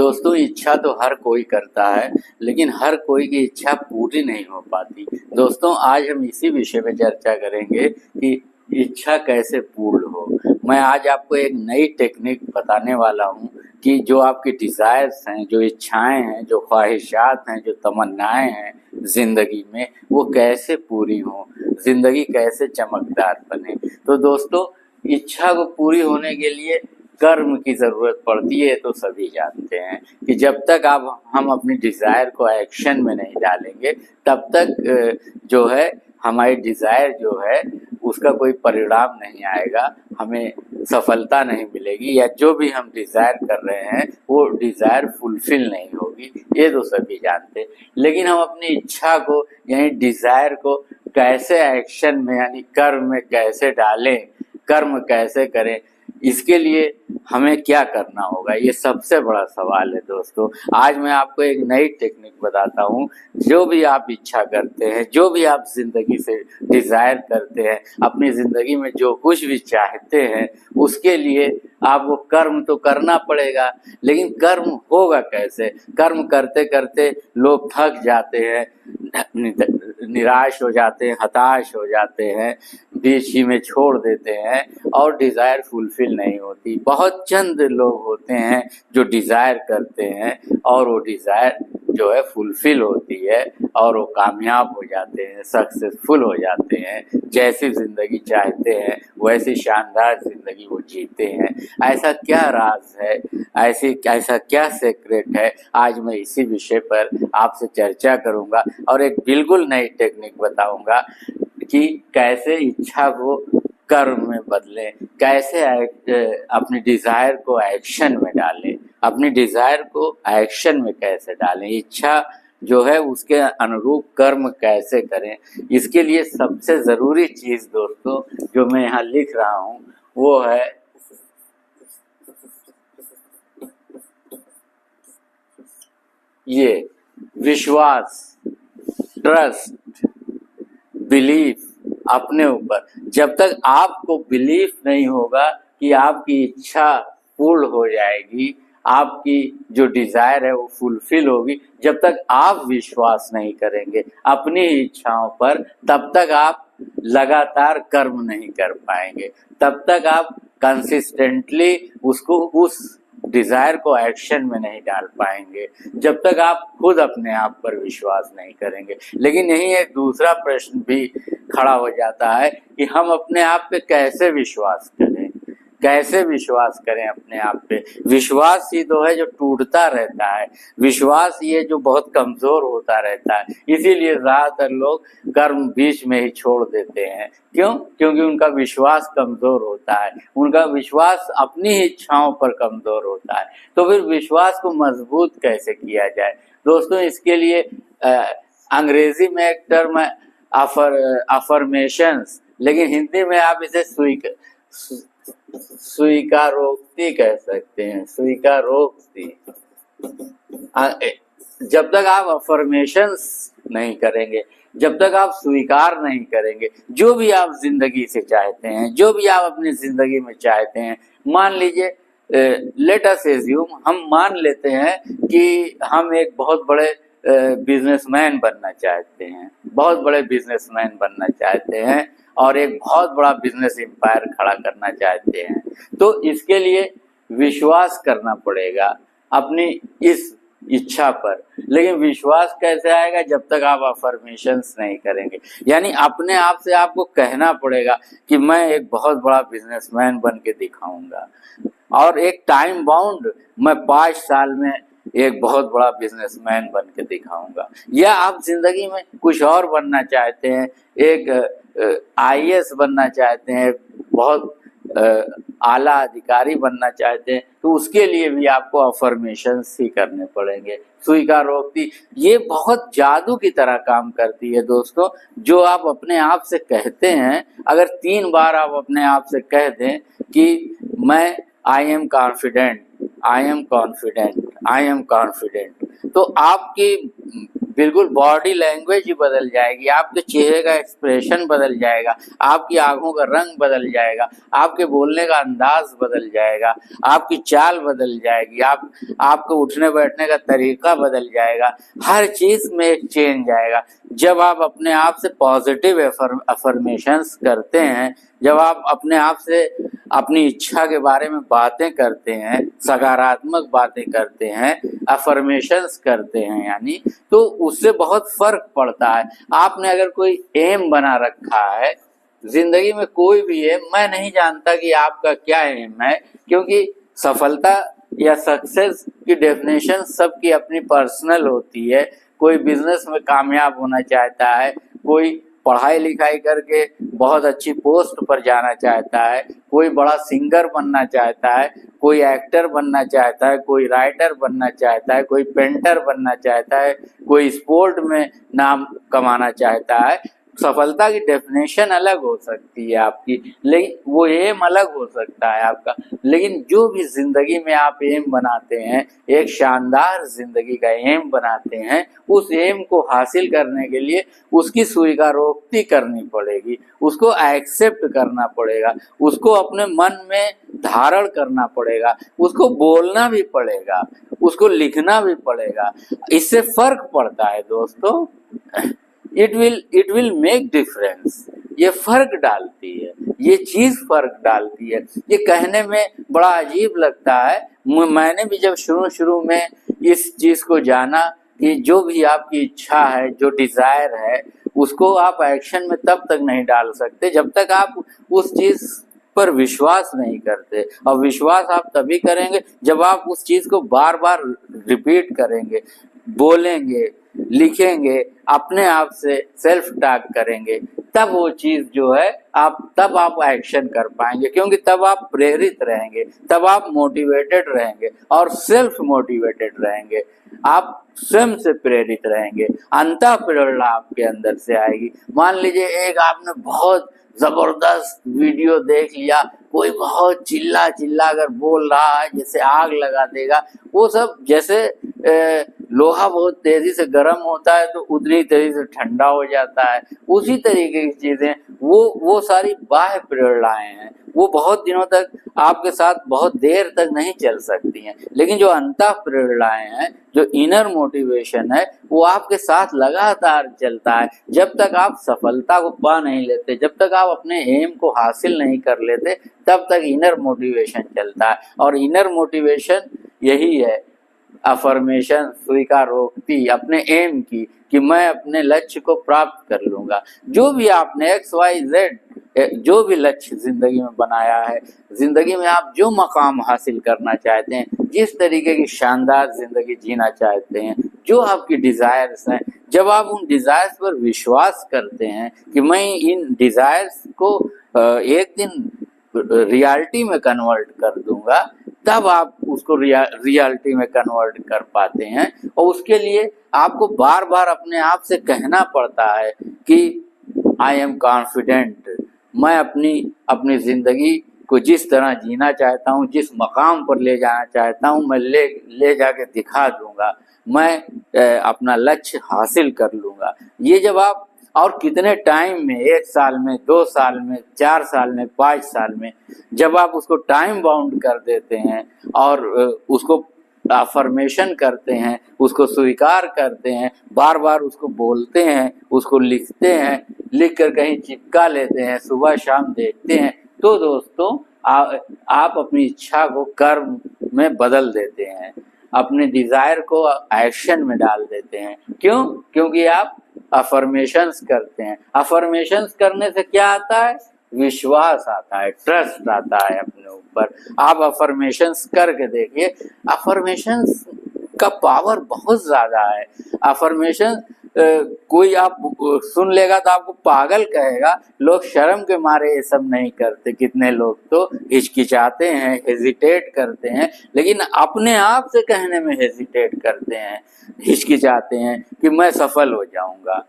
दोस्तों, इच्छा तो हर कोई करता है, लेकिन हर कोई की इच्छा पूरी नहीं हो पाती। दोस्तों, आज हम इसी विषय में चर्चा करेंगे कि इच्छा कैसे पूर्ण हो। मैं आज आपको एक नई टेक्निक बताने वाला हूँ कि जो आपकी डिज़ायर्स हैं, जो इच्छाएं हैं, जो ख्वाहिशात हैं, जो तमन्नाएं हैं ज़िंदगी में, वो कैसे पूरी हों, ज़िंदगी कैसे चमकदार बने। तो दोस्तों, इच्छा को पूरी होने के लिए कर्म की ज़रूरत पड़ती है। तो सभी जानते हैं कि जब तक हम अपनी डिज़ायर को एक्शन में नहीं डालेंगे, तब तक जो है हमारी डिज़ायर जो है उसका कोई परिणाम नहीं आएगा, हमें सफलता नहीं मिलेगी, या जो भी हम डिज़ायर कर रहे हैं वो डिज़ायर फुलफिल नहीं होगी। ये तो सभी जानते हैं। लेकिन हम अपनी इच्छा को यानी डिज़ायर को कैसे एक्शन में यानी कर्म में कैसे डालें, कर्म कैसे करें, इसके लिए हमें क्या करना होगा, ये सबसे बड़ा सवाल है। दोस्तों, आज मैं आपको एक नई टेक्निक बताता हूँ। जो भी आप इच्छा करते हैं, जो भी आप जिंदगी से डिजायर करते हैं, अपनी जिंदगी में जो कुछ भी चाहते हैं, उसके लिए आपको कर्म तो करना पड़ेगा। लेकिन कर्म होगा कैसे? कर्म करते करते लोग थक जाते हैं, निराश हो जाते हैं, हताश हो जाते हैं, बीच ही में छोड़ देते हैं और डिज़ायर फुलफिल नहीं होती। बहुत चंद लोग होते हैं जो डिज़ायर करते हैं और वो डिज़ायर जो है फुलफिल होती है और वो कामयाब हो जाते हैं, सक्सेसफुल हो जाते हैं। जैसी ज़िंदगी चाहते हैं वैसी शानदार ज़िंदगी वो जीते हैं। ऐसा क्या राज है, ऐसा क्या सीक्रेट है, आज मैं इसी विषय पर आपसे चर्चा करूंगा और एक बिल्कुल नई टेक्निक बताऊंगा कि कैसे इच्छा को कर्म में बदलें, कैसे अपनी डिज़ायर को एक्शन में डालें, अपनी डिज़ायर को एक्शन में कैसे डालें, इच्छा जो है उसके अनुरूप कर्म कैसे करें। इसके लिए सबसे ज़रूरी चीज़ दोस्तों जो मैं यहाँ लिख रहा हूँ वो है ये विश्वास, ट्रस्ट, बिलीफ अपने ऊपर। जब तक आपको बिलीफ नहीं होगा कि आपकी इच्छा पूर्ण हो जाएगी, आपकी जो डिज़ायर है वो फुलफिल होगी, जब तक आप विश्वास नहीं करेंगे अपनी इच्छाओं पर, तब तक आप लगातार कर्म नहीं कर पाएंगे, तब तक आप कंसिस्टेंटली उसको उस डिज़ायर को एक्शन में नहीं डाल पाएंगे, जब तक आप खुद अपने आप पर विश्वास नहीं करेंगे। लेकिन यही एक दूसरा प्रश्न भी खड़ा हो जाता है कि हम अपने आप पे कैसे विश्वास करें, कैसे विश्वास करें अपने आप पे। विश्वास ही तो है जो टूटता रहता है, विश्वास ये जो बहुत कमज़ोर होता रहता है। इसीलिए ज़्यादातर लोग कर्म बीच में ही छोड़ देते हैं। क्यों? क्योंकि उनका विश्वास कमज़ोर होता है, उनका विश्वास अपनी ही इच्छाओं पर कमज़ोर होता है। तो फिर विश्वास को मजबूत कैसे किया जाए? दोस्तों, इसके लिए अंग्रेजी में एक टर्म है अफर्मेशंस, लेकिन हिंदी में आप इसे स्वीकारोक्ति कह सकते हैं, स्वीकारोक्ति। जब तक आप अफर्मेशंस नहीं करेंगे, जब तक आप स्वीकार नहीं करेंगे जो भी आप जिंदगी से चाहते हैं, जो भी आप अपनी जिंदगी में चाहते हैं, मान लीजिए लेट अस एज्यूम, हम मान लेते हैं कि हम एक बहुत बड़े बिजनेसमैन बनना चाहते हैं, बहुत बड़े बिजनेसमैन बनना चाहते हैं और एक बहुत बड़ा बिजनेस एम्पायर खड़ा करना चाहते हैं। तो इसके लिए विश्वास करना पड़ेगा अपनी इस इच्छा पर। लेकिन विश्वास कैसे आएगा? जब तक आप अफर्मेशंस नहीं करेंगे, यानी अपने आप से आपको कहना पड़ेगा कि मैं एक बहुत बड़ा बिजनेसमैन बन के दिखाऊंगा और एक टाइम बाउंड, मैं 5 साल में एक बहुत बड़ा बिजनेसमैन बन के दिखाऊंगा। या आप जिंदगी में कुछ और बनना चाहते हैं, एक आईएएस बनना चाहते हैं, बहुत आला अधिकारी बनना चाहते हैं, तो उसके लिए भी आपको अफर्मेशंस ही करने पड़ेंगे, स्वीकारोक्ति। ये बहुत जादू की तरह काम करती है दोस्तों। जो आप अपने आप से कहते हैं, अगर 3 बार आप अपने आप से कह दें कि मैं I am confident, I am confident, I am confident, तो आपकी बिल्कुल बॉडी लैंग्वेज ही बदल जाएगी, आपके चेहरे का एक्सप्रेशन बदल जाएगा, आपकी आंखों का रंग बदल जाएगा, आपके बोलने का अंदाज बदल जाएगा, आपकी चाल बदल जाएगी, आपको उठने बैठने का तरीका बदल जाएगा, हर चीज में एक चेंज आएगा। जब आप अपने आप से पॉजिटिव अफर्मेशंस करते हैं, जब आप अपने आप से अपनी इच्छा के बारे में बातें करते हैं, सकारात्मक बातें करते हैं, अफर्मेशंस करते हैं यानी, तो उससे बहुत फर्क पड़ता है। आपने अगर कोई एम बना रखा है जिंदगी में, कोई भी एम, मैं नहीं जानता कि आपका क्या एम है, क्योंकि सफलता या सक्सेस की डेफिनेशन सबकी अपनी पर्सनल होती है। कोई बिजनेस में कामयाब होना चाहता है, कोई पढ़ाई लिखाई करके बहुत अच्छी पोस्ट पर जाना चाहता है, कोई बड़ा सिंगर बनना चाहता है, कोई एक्टर बनना चाहता है, कोई राइटर बनना चाहता है, कोई पेंटर बनना चाहता है, कोई स्पोर्ट में नाम कमाना चाहता है। सफलता की डेफिनेशन अलग हो सकती है आपकी, लेकिन वो एम अलग हो सकता है आपका, लेकिन जो भी जिंदगी में आप एम बनाते हैं, एक शानदार जिंदगी का एम बनाते हैं, उस एम को हासिल करने के लिए उसकी स्वीकारोक्ति करनी पड़ेगी, उसको एक्सेप्ट करना पड़ेगा, उसको अपने मन में धारण करना पड़ेगा, उसको बोलना भी पड़ेगा, उसको लिखना भी पड़ेगा। इससे फर्क पड़ता है दोस्तों, इट विल मेक डिफरेंस। ये फर्क डालती है, ये चीज फर्क डालती है। ये कहने में बड़ा अजीब लगता है, मैंने भी जब शुरू में इस चीज को जाना कि जो भी आपकी इच्छा है, जो डिजायर है, उसको आप एक्शन में तब तक नहीं डाल सकते जब तक आप उस चीज पर विश्वास नहीं करते। और विश्वास आप तभी करेंगे जब आप उस चीज को बार बार रिपीट करेंगे, बोलेंगे, लिखेंगे, अपने आप से सेल्फ टॉक करेंगे, तब वो चीज जो है तब आप एक्शन कर पाएंगे, क्योंकि तब आप प्रेरित रहेंगे, तब आप मोटिवेटेड रहेंगे और सेल्फ मोटिवेटेड रहेंगे, आप स्वयं से प्रेरित रहेंगे, अंतः प्रेरणा आपके अंदर से आएगी। मान लीजिए एक आपने बहुत जबरदस्त वीडियो देख लिया, कोई बहुत चिल्ला अगर बोल रहा है जैसे आग लगा देगा, वो सब जैसे लोहा बहुत तेजी से गर्म होता है तो उतनी तेजी से ठंडा हो जाता है, उसी तरीके की चीजें वो सारी बाह्य प्रेरणाएं हैं, वो बहुत दिनों तक आपके साथ बहुत देर तक नहीं चल सकती हैं, लेकिन जो अंतः प्रेरणाएं हैं, जो इनर मोटिवेशन है, वो आपके साथ लगातार चलता है। जब तक आप सफलता को पा नहीं लेते, जब तक आप अपने एम को हासिल नहीं कर लेते, तब तक इनर मोटिवेशन चलता है। और इनर मोटिवेशन यही है, अफर्मेशन, स्वीकारोक्ति अपने एम की, कि मैं अपने लक्ष्य को प्राप्त कर लूंगा। जो भी आपने XYZ जो भी लक्ष्य जिंदगी में बनाया है, जिंदगी में आप जो मकाम हासिल करना चाहते हैं, जिस तरीके की शानदार जिंदगी जीना चाहते हैं, जो आपकी डिजायर्स हैं, जब आप उन डिजायर्स पर विश्वास करते हैं कि मैं इन डिजायर्स को एक दिन रियलिटी में कन्वर्ट कर दूंगा, तब आप उसको रियलिटी में कन्वर्ट कर पाते हैं। और उसके लिए आपको बार बार अपने आप से कहना पड़ता है कि आई एम कॉन्फिडेंट, मैं अपनी जिंदगी को जिस तरह जीना चाहता हूँ, जिस मकाम पर ले जाना चाहता हूँ, मैं ले जाके दिखा दूंगा, मैं अपना लक्ष्य हासिल कर लूंगा। ये जब आप, और कितने टाइम में, 1 साल में, 2 साल में, 4 साल में, 5 साल में, जब आप उसको टाइम बाउंड कर देते हैं और उसको अफर्मेशन करते हैं, उसको स्वीकार करते हैं, बार बार उसको बोलते हैं, उसको लिखते हैं, लिख कर कहीं चिपका लेते हैं, सुबह शाम देखते हैं, तो दोस्तों आप अपनी इच्छा को कर्म में बदल देते हैं, अपने डिजायर को एक्शन में डाल देते हैं। क्यों? क्योंकि आप अफर्मेशंस करते हैं। अफर्मेशंस करने से क्या आता है? विश्वास आता है, ट्रस्ट आता है अपने ऊपर। आप अफर्मेशंस करके देखिए, अफर्मेशंस का पावर बहुत ज्यादा है। अफर्मेशन कोई आप सुन लेगा तो आपको पागल कहेगा, लोग शर्म के मारे ये सब नहीं करते, कितने लोग तो हिचकिचाते हैं, हेजिटेट करते हैं, लेकिन अपने आप से कहने में हेजिटेट करते हैं, हिचकिचाते हैं कि मैं सफल हो जाऊंगा,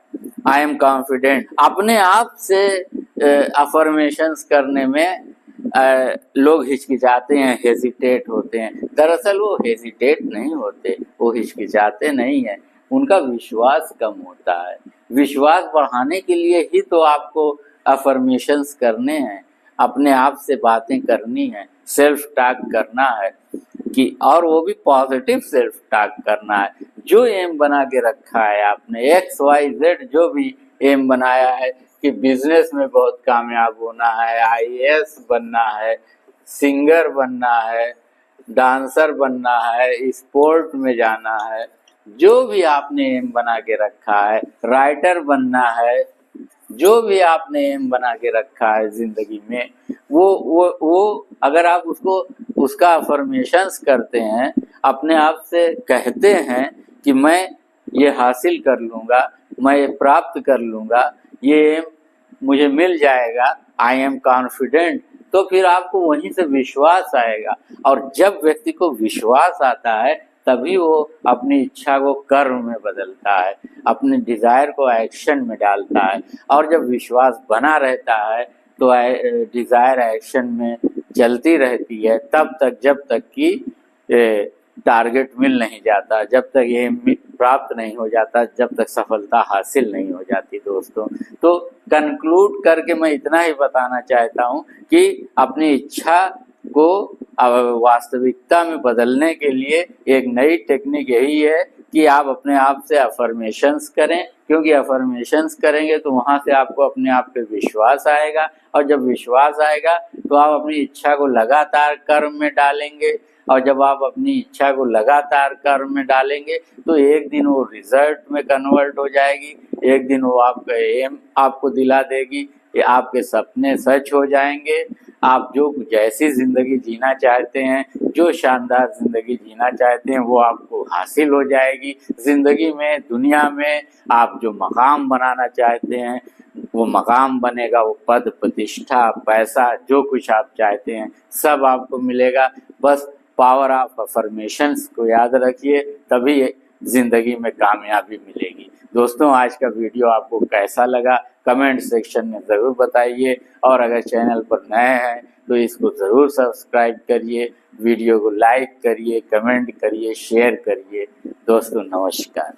आई एम कॉन्फिडेंट। अपने आप से अफर्मेशंस करने में लोग हिचकिचाते हैं, हेजिटेट होते हैं। दरअसल वो हेजिटेट नहीं होते, वो हिचकिचाते नहीं है, उनका विश्वास कम होता है। विश्वास बढ़ाने के लिए ही तो आपको अफर्मेशंस करने हैं, अपने आप से बातें करनी है, सेल्फ टॉक करना है कि, और वो भी पॉजिटिव सेल्फ टॉक करना है। जो एम बना के रखा है आपने, XYZ जो भी एम बनाया है कि बिजनेस में बहुत कामयाब होना है, IAS बनना है, सिंगर बनना है, डांसर बनना है, स्पोर्ट में जाना है, जो भी आपने एम बना के रखा है, राइटर बनना है, जो भी आपने एम बना के रखा है जिंदगी में, वो अगर आप उसका अफर्मेशंस करते हैं, अपने आप से कहते हैं कि मैं ये हासिल कर लूँगा, मैं ये प्राप्त कर लूँगा, ये एम मुझे मिल जाएगा, आई एम कॉन्फिडेंट, तो फिर आपको वहीं से विश्वास आएगा। और जब व्यक्ति को विश्वास आता है तभी वो अपनी इच्छा को कर्म में बदलता है, अपने डिज़ायर को एक्शन में डालता है। और जब विश्वास बना रहता है तो डिज़ायर एक्शन में चलती रहती है, तब तक जब तक कि टारगेट मिल नहीं जाता, जब तक ये प्राप्त नहीं हो जाता, जब तक सफलता हासिल नहीं हो जाती। दोस्तों, तो कंक्लूड करके मैं इतना ही बताना चाहता हूँ कि अपनी इच्छा को वास्तविकता में बदलने के लिए एक नई टेक्निक यही है कि आप अपने आप से अफर्मेशंस करें, क्योंकि अफर्मेशंस करेंगे तो वहाँ से आपको अपने आप पे विश्वास आएगा, और जब विश्वास आएगा तो आप अपनी इच्छा को लगातार कर्म में डालेंगे, और जब आप अपनी इच्छा को लगातार कर्म में डालेंगे तो एक दिन वो रिजल्ट में कन्वर्ट हो जाएगी, एक दिन वो आपका एम आपको दिला देगी, ये आपके सपने सच हो जाएंगे। आप जो जैसी ज़िंदगी जीना चाहते हैं, जो शानदार ज़िंदगी जीना चाहते हैं, वो आपको हासिल हो जाएगी। ज़िंदगी में, दुनिया में आप जो मकाम बनाना चाहते हैं वो मकाम बनेगा, वो पद, प्रतिष्ठा, पैसा, जो कुछ आप चाहते हैं सब आपको मिलेगा। बस पावर ऑफ अफर्मेशंस को याद रखिए, तभी ज़िंदगी में कामयाबी मिलेगी। दोस्तों, आज का वीडियो आपको कैसा लगा कमेंट सेक्शन में ज़रूर बताइए, और अगर चैनल पर नए हैं तो इसको ज़रूर सब्सक्राइब करिए, वीडियो को लाइक करिए, कमेंट करिए, शेयर करिए। दोस्तों, नमस्कार।